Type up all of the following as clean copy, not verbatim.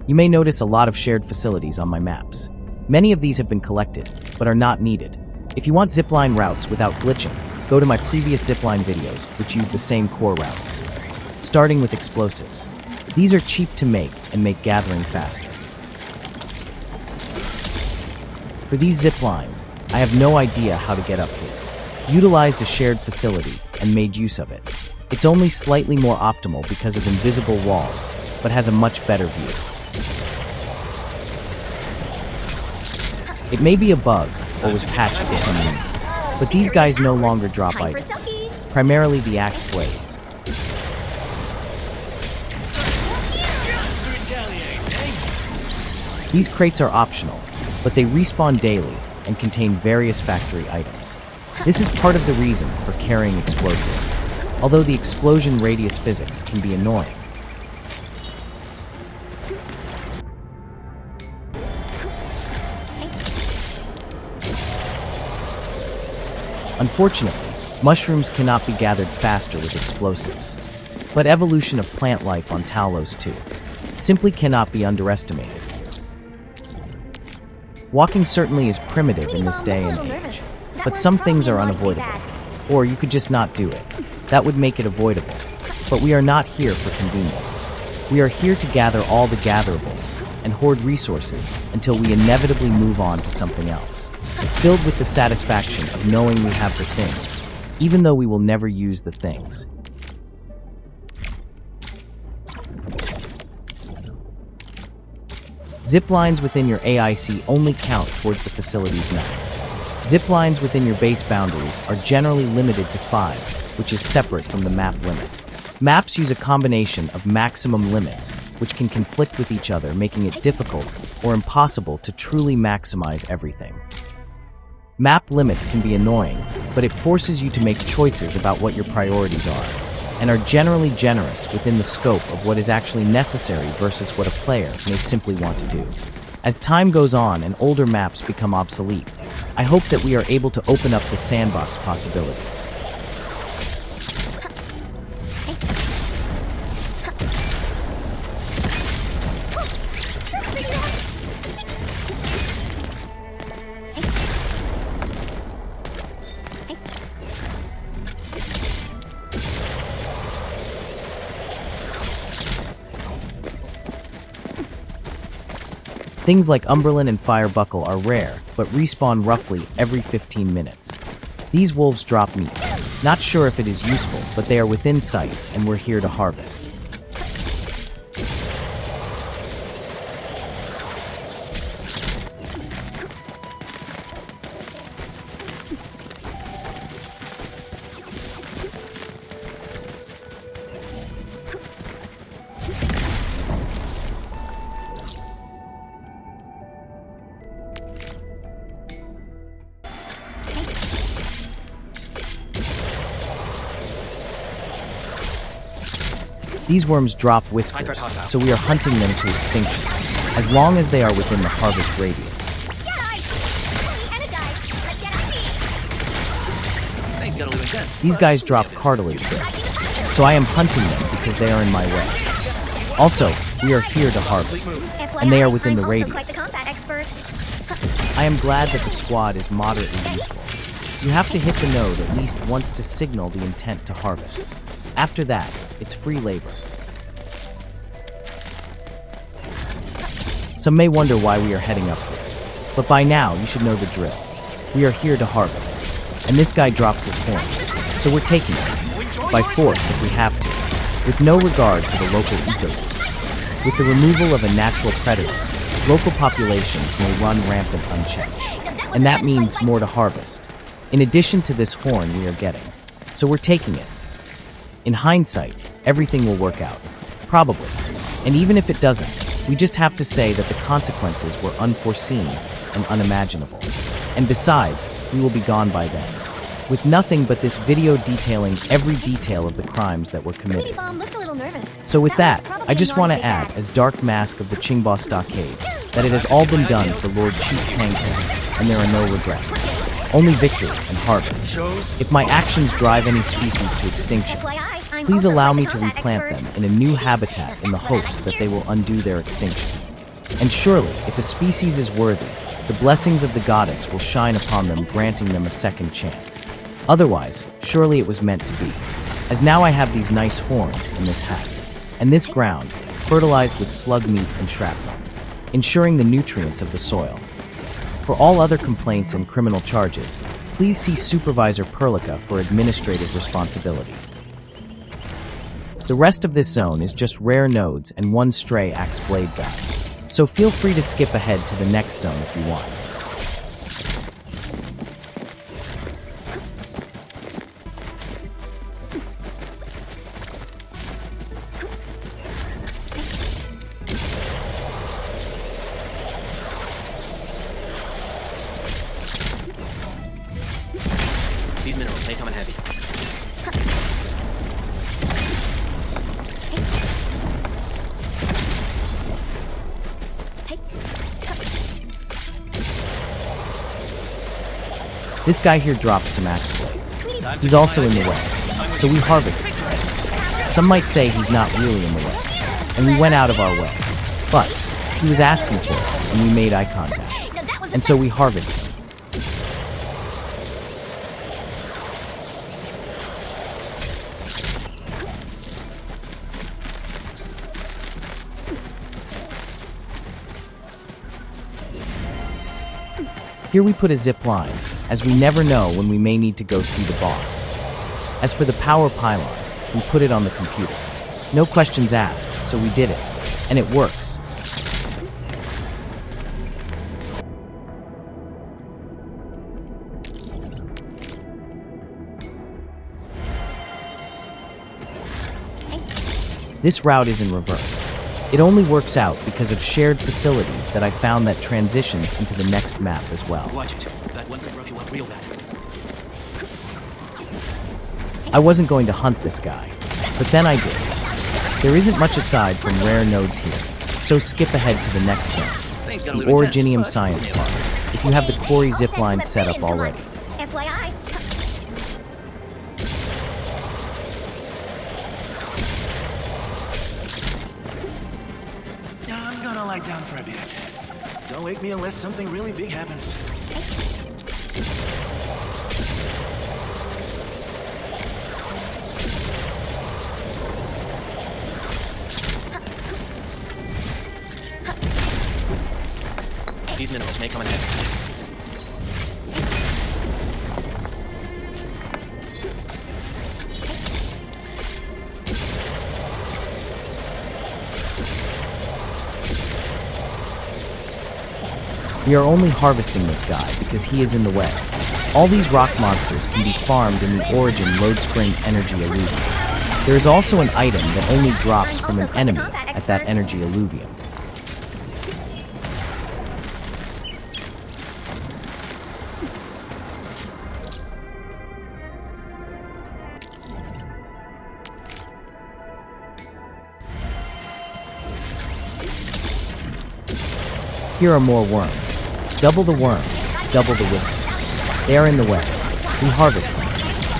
You may notice a lot of shared facilities on my maps. Many of these have been collected, but are not needed. If you want zipline routes without glitching, go to my previous zipline videos, which use the same core routes. Starting with explosives. These are cheap to make and make gathering faster. For these ziplines, I have no idea how to get up here. Utilized a shared facility and made use of it. It's only slightly more optimal because of invisible walls, but has a much better view. It may be a bug or was patched for some reason, but these guys no longer drop items, primarily the axe blades. These crates are optional, but they respawn daily and contain various factory items. This is part of the reason for carrying explosives, although the explosion radius physics can be annoying. Unfortunately, mushrooms cannot be gathered faster with explosives, but evolution of plant life on Talos 2 simply cannot be underestimated. Walking certainly is primitive in this day and age, but some things are unavoidable, or you could just not do it. That would make it avoidable, but we are not here for convenience. We are here to gather all the gatherables and hoard resources until we inevitably move on to something else, filled with the satisfaction of knowing we have the things, even though we will never use the things. Ziplines within your AIC only count towards the facility's max. Ziplines within your base boundaries are generally limited to 5, which is separate from the map limit. Maps use a combination of maximum limits, which can conflict with each other, making it difficult or impossible to truly maximize everything. Map limits can be annoying, but it forces you to make choices about what your priorities are, and are generally generous within the scope of what is actually necessary versus what a player may simply want to do. As time goes on and older maps become obsolete, I hope that we are able to open up the sandbox possibilities. Things like Umberlin and Firebuckle are rare, but respawn roughly every 15 minutes. These wolves drop meat. Not sure if it is useful, but they are within sight, and we're here to harvest. These worms drop whiskers, so we are hunting them to extinction, as long as they are within the harvest radius. These guys drop cartilage bits, so I am hunting them because they are in my way. Also, we are here to harvest, and they are within the radius. I am glad that the squad is moderately useful. You have to hit the node at least once to signal the intent to harvest. After that, it's free labor. Some may wonder why we are heading up here, but by now you should know the drill. We are here to harvest, and this guy drops his horn, so we're taking it, by force if we have to, with no regard for the local ecosystem. With the removal of a natural predator, local populations may run rampant unchecked, and that means more to harvest, in addition to this horn we are getting, so we're taking it. In hindsight, everything will work out. Probably. And even if it doesn't, we just have to say that the consequences were unforeseen and unimaginable. And besides, we will be gone by then, with nothing but this video detailing every detail of the crimes that were committed. So with that, I just want to add, as Dark Mask of the Qingba Stockade, that it has all been done for Lord Chief Tang Tang, and there are no regrets. Only victory and harvest. If my actions drive any species to extinction, please allow me to replant them in a new habitat in the hopes that they will undo their extinction. And surely, if a species is worthy, the blessings of the goddess will shine upon them, granting them a second chance. Otherwise, surely it was meant to be, as now I have these nice horns in this hat, and this ground, fertilized with slug meat and shrapnel, ensuring the nutrients of the soil. For all other complaints and criminal charges, please see Supervisor Perlica for administrative responsibility. The rest of this zone is just rare nodes and one stray axe blade back, so feel free to skip ahead to the next zone if you want. These minerals may come in handy. This guy here drops some axe blades. He's also in the way, so we harvest him. Some might say he's not really in the way, and we went out of our way. But he was asking for it, and we made eye contact. And so we harvest him. Here we put a zip line, as we never know when we may need to go see the boss. As for the power pylon, we put it on the computer. No questions asked, so we did it. And it works. This route is in reverse. It only works out because of shared facilities that I found that transitions into the next map as well. Watch it. That one could rough you up real bad. I wasn't going to hunt this guy, but then I did. There isn't much aside from rare nodes here, so skip ahead to the next zone, the Originium Science Park, if you have the Quarry Ziplines set up already. FYI. I'm gonna lie down for a bit. Don't wake me unless something really big happens. These minerals may come in handy. We are only harvesting this guy because he is in the way. All these rock monsters can be farmed in the Origin Lodespring energy alluvium. There is also an item that only drops from an enemy at that energy alluvium. Here are more worms. Double the worms, double the whiskers. They are in the way. We harvest them.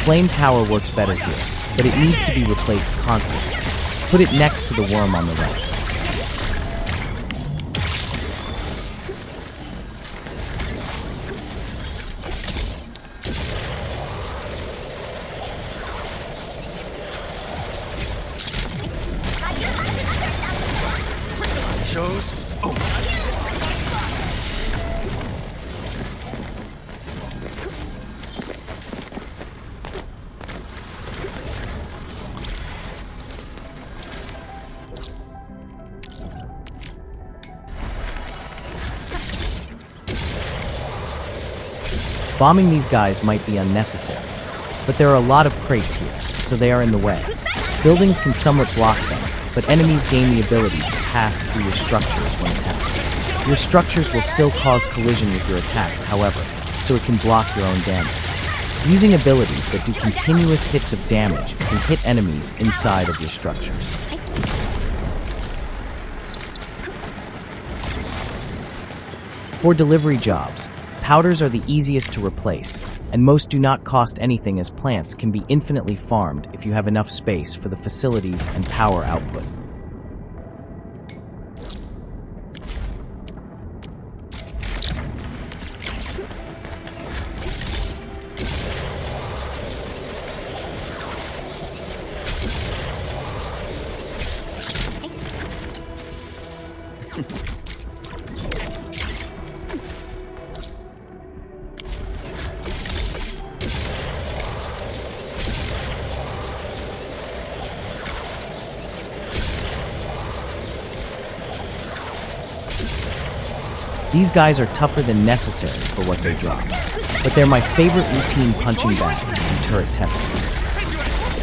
Flame Tower works better here, but it needs to be replaced constantly. Put it next to the worm on the right. Show's over. Bombing these guys might be unnecessary, but there are a lot of crates here, so they are in the way. Buildings can somewhat block them, but enemies gain the ability to pass through your structures when attacked. Your structures will still cause collision with your attacks, however, so it can block your own damage. Using abilities that do continuous hits of damage can hit enemies inside of your structures. For delivery jobs, powders are the easiest to replace, and most do not cost anything as plants can be infinitely farmed if you have enough space for the facilities and power output. These guys are tougher than necessary for what they drop, but they're my favorite routine punching bags and turret testers.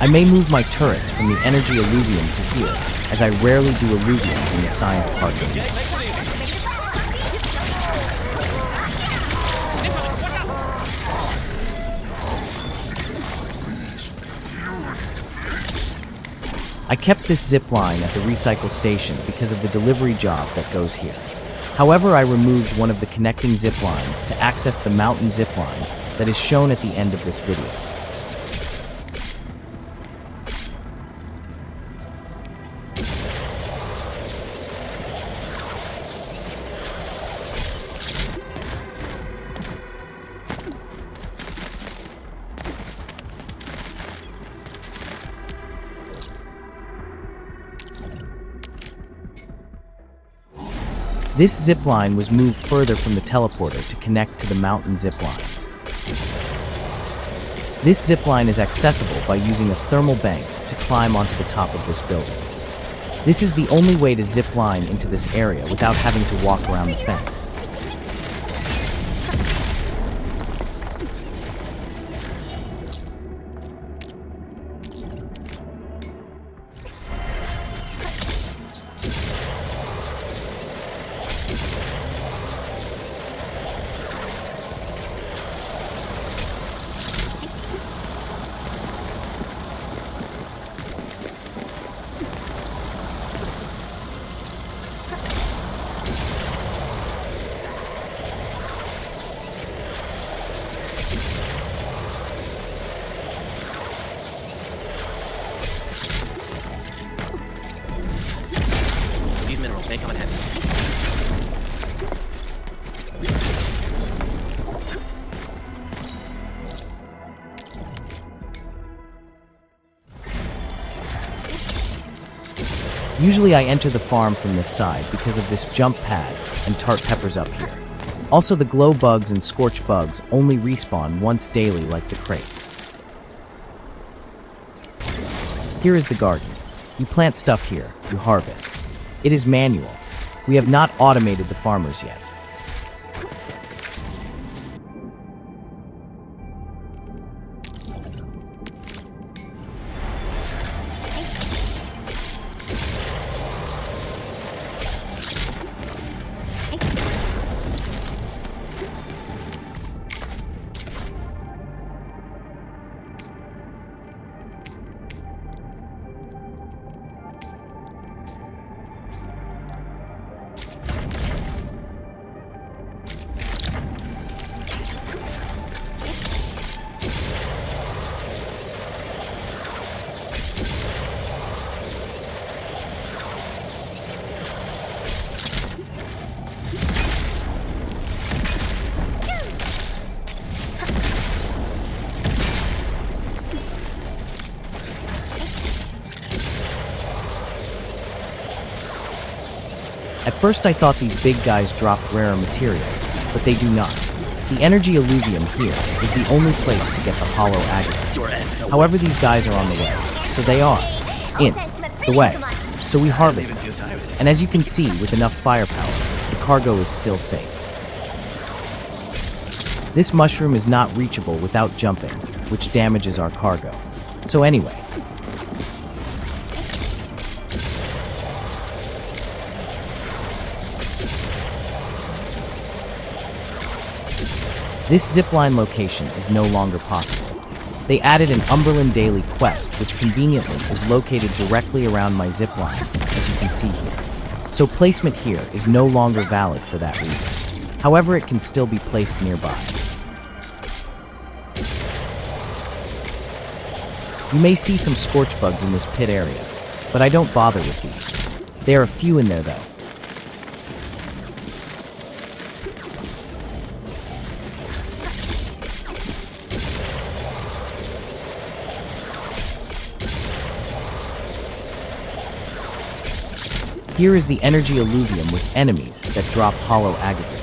I may move my turrets from the energy alluvium to here, as I rarely do alluviums in the science part of the game. I kept this zipline at the recycle station because of the delivery job that goes here. However, I removed one of the connecting ziplines to access the mountain ziplines that is shown at the end of this video. This zipline was moved further from the teleporter to connect to the mountain ziplines. This zipline is accessible by using a thermal bank to climb onto the top of this building. This is the only way to zipline into this area without having to walk around the fence. These minerals may come in handy. Usually I enter the farm from this side because of this jump pad and tart peppers up here. Also, the glow bugs and scorch bugs only respawn once daily like the crates. Here is the garden. You plant stuff here, you harvest. It is manual. We have not automated the farmers yet. At first I thought these big guys dropped rarer materials, but they do not. The energy alluvium here is the only place to get the hollow agate. However, these guys are on the way, so they are in the way. So we harvest them. And as you can see, with enough firepower, the cargo is still safe. This mushroom is not reachable without jumping, which damages our cargo. So anyway, this zipline location is no longer possible. They added an Umberland Daily quest, which conveniently is located directly around my zipline, as you can see here. So placement here is no longer valid for that reason. However, it can still be placed nearby. You may see some scorch bugs in this pit area, but I don't bother with these. There are a few in there though. Here is the energy alluvium with enemies that drop hollow aggregate.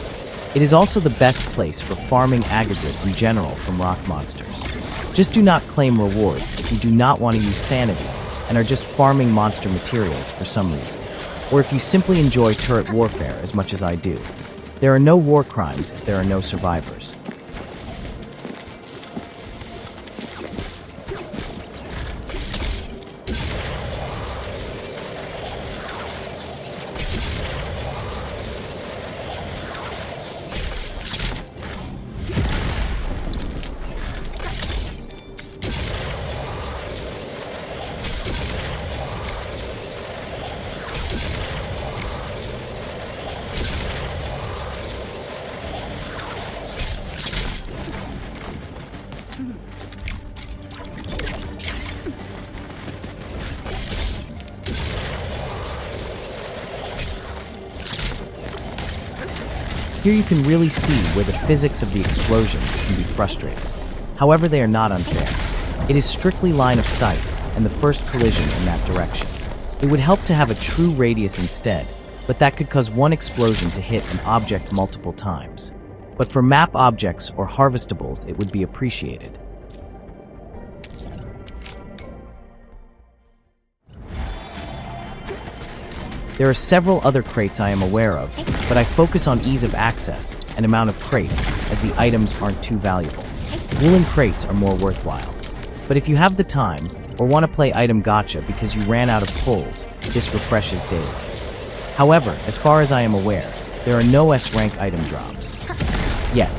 It is also the best place for farming aggregate in general from rock monsters. Just do not claim rewards if you do not want to use sanity and are just farming monster materials for some reason, or if you simply enjoy turret warfare as much as I do. There are no war crimes if there are no survivors. Here you can really see where the physics of the explosions can be frustrating. However, they are not unfair. It is strictly line of sight and the first collision in that direction. It would help to have a true radius instead, but that could cause one explosion to hit an object multiple times. But for map objects or harvestables, it would be appreciated. There are several other crates I am aware of, but I focus on ease of access and amount of crates as the items aren't too valuable. Woolen crates are more worthwhile. But if you have the time, or want to play item gacha because you ran out of pulls, this refreshes daily. However, as far as I am aware, there are no S-rank item drops. Yet.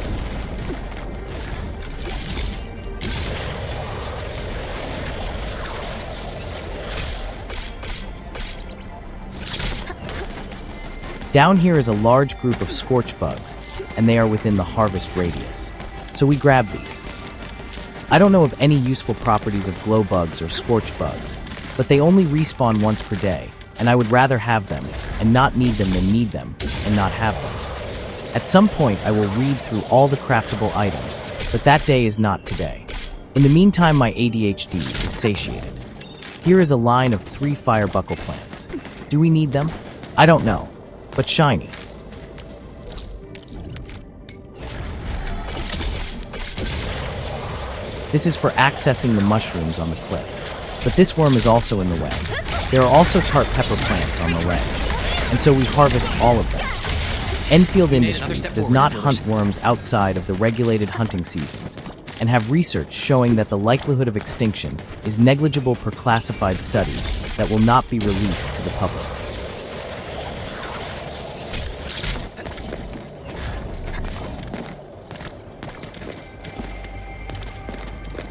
Down here is a large group of scorch bugs, and they are within the harvest radius. So we grab these. I don't know of any useful properties of glow bugs or scorch bugs, but they only respawn once per day, and I would rather have them and not need them than need them and not have them. At some point I will read through all the craftable items, but that day is not today. In the meantime, my ADHD is satiated. Here is a line of 3 fire buckle plants. Do we need them? I don't know. But shiny. This is for accessing the mushrooms on the cliff. But this worm is also in the way. There are also tart pepper plants on the ledge, and so we harvest all of them. Enfield Industries does not hunt worms outside of the regulated hunting seasons, and have research showing that the likelihood of extinction is negligible per classified studies that will not be released to the public.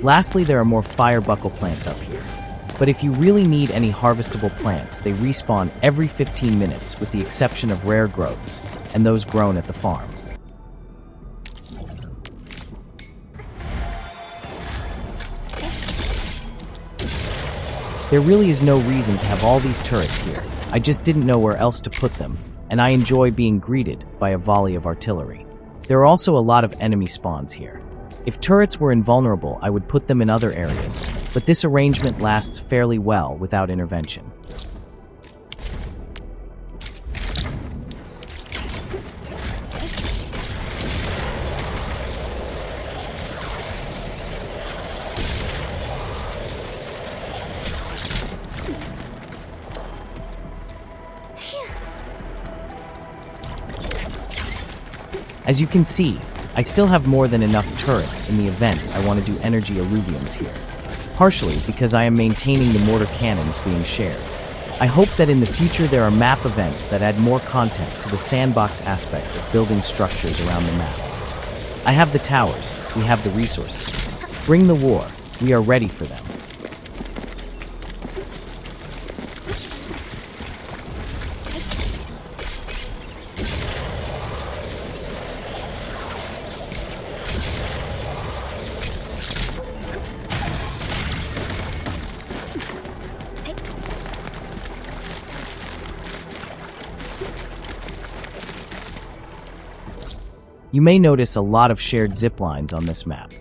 Lastly, there are more fire buckle plants up here. But if you really need any harvestable plants, they respawn every 15 minutes with the exception of rare growths and those grown at the farm. There really is no reason to have all these turrets here. I just didn't know where else to put them, and I enjoy being greeted by a volley of artillery. There are also a lot of enemy spawns here. If turrets were invulnerable, I would put them in other areas, but this arrangement lasts fairly well without intervention. As you can see, I still have more than enough turrets in the event I want to do energy alluviums here, partially because I am maintaining the mortar cannons being shared. I hope that in the future there are map events that add more content to the sandbox aspect of building structures around the map. I have the towers, we have the resources. Bring the war, we are ready for them. You may notice a lot of shared ziplines on this map.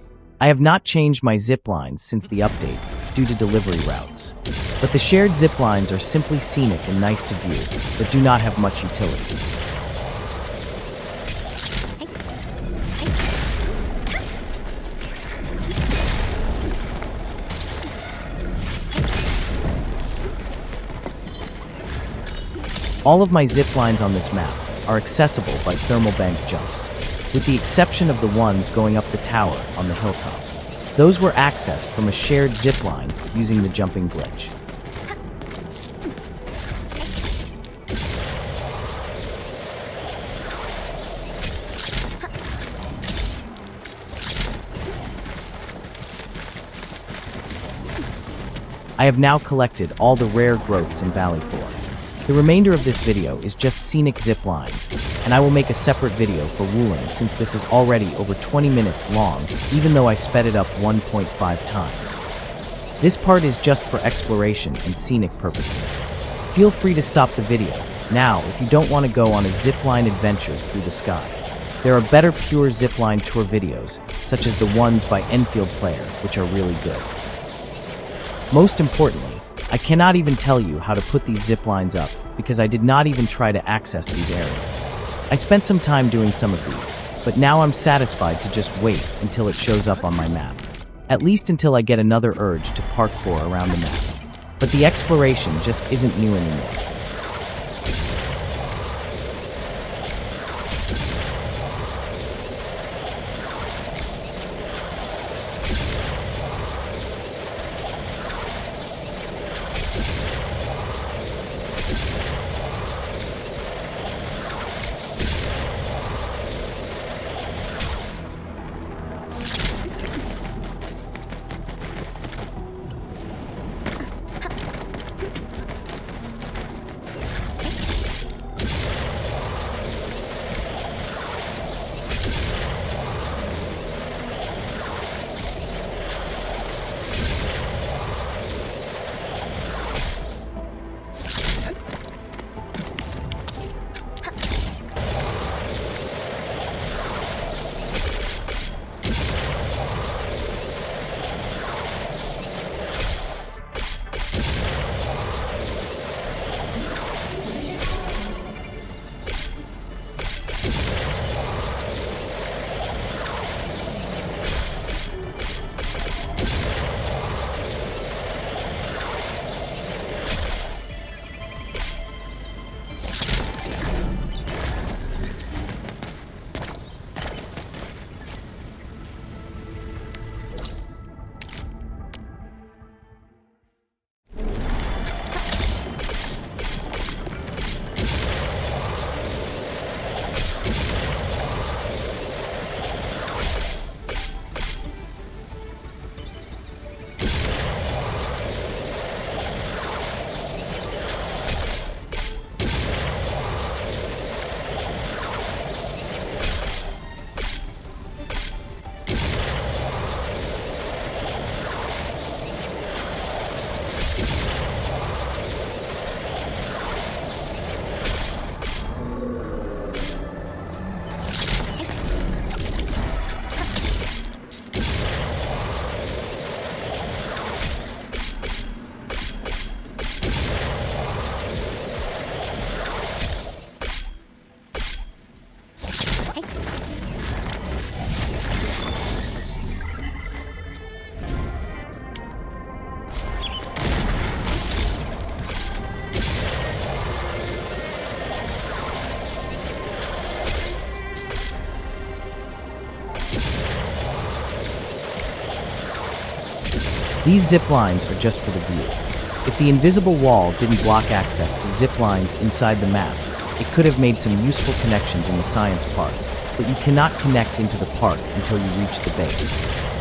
I have not changed my ziplines since the update, due to delivery routes. But the shared zip lines are simply scenic and nice to view, but do not have much utility. All of my zip lines on this map are accessible by thermal bank jumps, with the exception of the ones going up the tower on the hilltop. Those were accessed from a shared zip line using the jumping glitch. I have now collected all the rare growths in Valley 4. The remainder of this video is just scenic zip lines, and I will make a separate video for Wuling since this is already over 20 minutes long, even though I sped it up 1.5 times. This part is just for exploration and scenic purposes. Feel free to stop the video now if you don't want to go on a zipline adventure through the sky. There are better pure zipline tour videos, such as the ones by Enfield Player, which are really good. Most importantly, I cannot even tell you how to put these zip lines up because I did not even try to access these areas. I spent some time doing some of these, but now I'm satisfied to just wait until it shows up on my map. At least until I get another urge to parkour around the map. But the exploration just isn't new anymore. These zip lines are just for the view. If the invisible wall didn't block access to zip lines inside the map, it could have made some useful connections in the science park, but you cannot connect into the park until you reach the base.